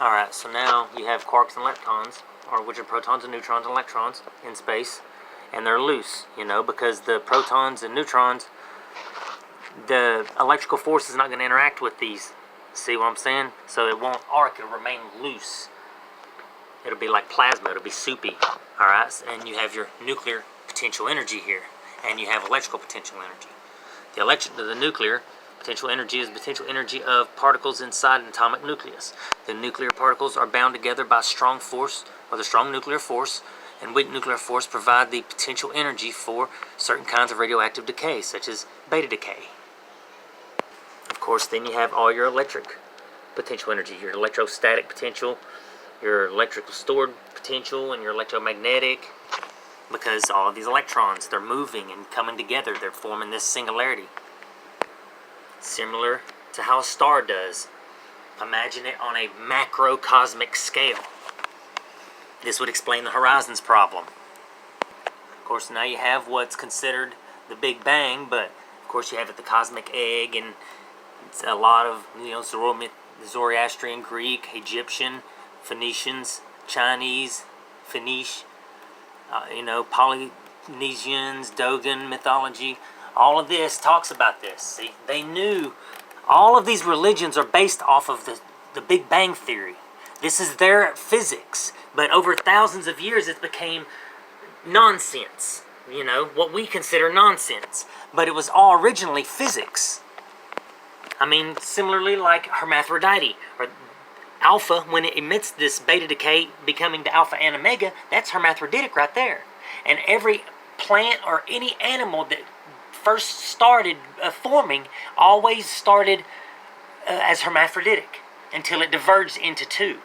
Alright, so now you have quarks and leptons, or which are protons and neutrons and electrons in space, and they're loose, because the protons and neutrons, the electrical force is not going to interact with these. See what I'm saying? So it won't arc, it'll remain loose. It'll be like plasma, it'll be soupy. Alright, and you have your nuclear potential energy here, and you have electrical potential energy. The nuclear potential energy is potential energy of particles inside an atomic nucleus. The nuclear particles are bound together by strong force, or the strong nuclear force, and weak nuclear force provide the potential energy for certain kinds of radioactive decay, such as beta decay. Of course, then you have all your electric potential energy, your electrostatic potential, your electrical stored potential, and your electromagnetic, because all of these electrons, they're moving and coming together, they're forming this singularity. Similar to how a star does. Imagine it on a macrocosmic scale. This would explain the horizons problem. Of course, now you have what's considered the Big Bang, but of course you have the cosmic egg, and it's a lot of Zoroastrian, Greek, Egyptian, Phoenicians, Chinese, Phoenish, Polynesians, Dogon mythology. All of this talks about this. See, they knew all of these religions are based off of the Big Bang Theory. This is their physics, but over thousands of years it became nonsense. What we consider nonsense. But it was all originally physics. I mean, similarly like hermaphrodite, or alpha, when it emits this beta decay becoming the alpha and omega, that's hermaphroditic right there. And every plant or any animal that first started forming always started as hermaphroditic until it diverged into two.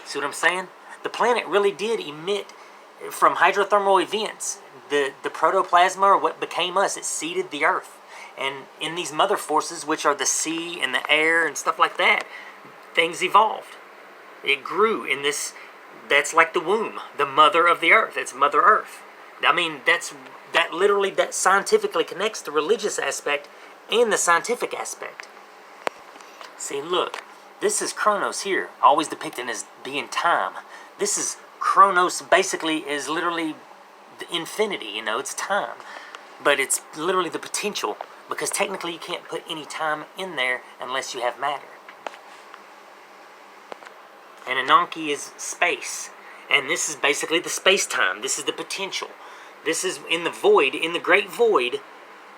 See what I'm saying? The planet really did emit from hydrothermal events. The protoplasma, or what became us, it seeded the earth. And in these mother forces, which are the sea and the air and stuff like that, things evolved. It grew in this, that's like the womb, the mother of the earth. It's Mother Earth. I mean, that scientifically connects the religious aspect and the scientific aspect. See, look, this is Chronos here, always depicted as being time. This is Chronos, basically is literally the infinity, it's time. But it's literally the potential, because technically you can't put any time in there unless you have matter. And Ananke is space. And this is basically the space-time. This is the potential. This is in the void, in the great void,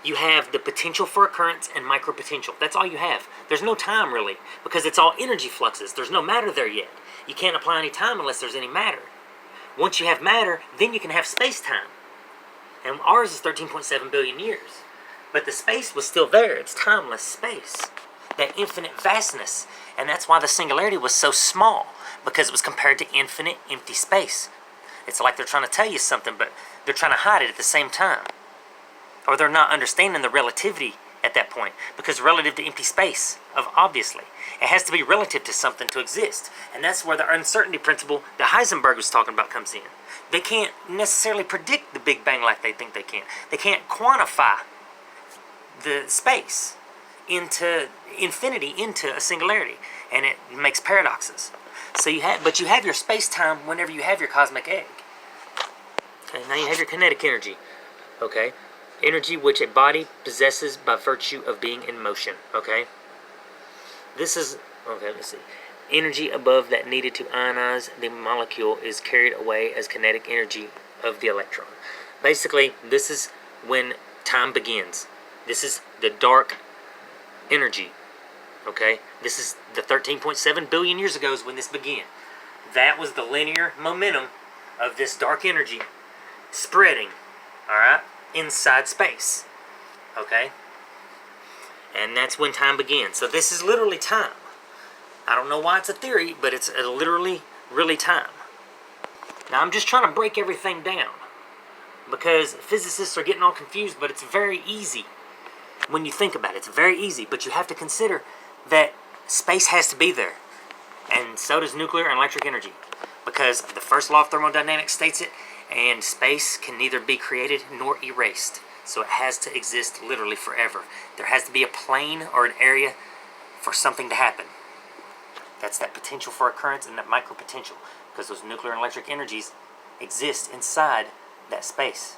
you have the potential for occurrence and micropotential. That's all you have. There's no time, really, because it's all energy fluxes. There's no matter there yet. You can't apply any time unless there's any matter. Once you have matter, then you can have space-time. And ours is 13.7 billion years. But the space was still there. It's timeless space. That infinite vastness. And that's why the singularity was so small, because it was compared to infinite empty space. It's like they're trying to tell you something, but they're trying to hide it at the same time. Or they're not understanding the relativity at that point, because relative to empty space, obviously, it has to be relative to something to exist. And that's where the uncertainty principle that Heisenberg was talking about comes in. They can't necessarily predict the Big Bang like they think they can. They can't quantify the space into infinity, into a singularity, and it makes paradoxes. So you have your space-time whenever you have your cosmic egg. Okay, now you have your kinetic energy. Okay, energy which a body possesses by virtue of being in motion. Okay, this is let's see. Energy above that needed to ionize the molecule is carried away as kinetic energy of the electron. Basically, this is when time begins. This is the dark energy. Okay, this is the 13.7 billion years ago is when this began. That was the linear momentum of this dark energy spreading, alright, inside space. Okay, and that's when time began. So this is literally time. I don't know why it's a theory, but it's literally, really time. Now I'm just trying to break everything down, because physicists are getting all confused, but it's very easy. When you think about it, it's very easy, but you have to consider that space has to be there, and so does nuclear and electric energy, because the first law of thermodynamics states it, and space can neither be created nor erased, so it has to exist literally forever. There has to be a plane or an area for something to happen. That's that potential for occurrence and that micropotential, because those nuclear and electric energies exist inside that space.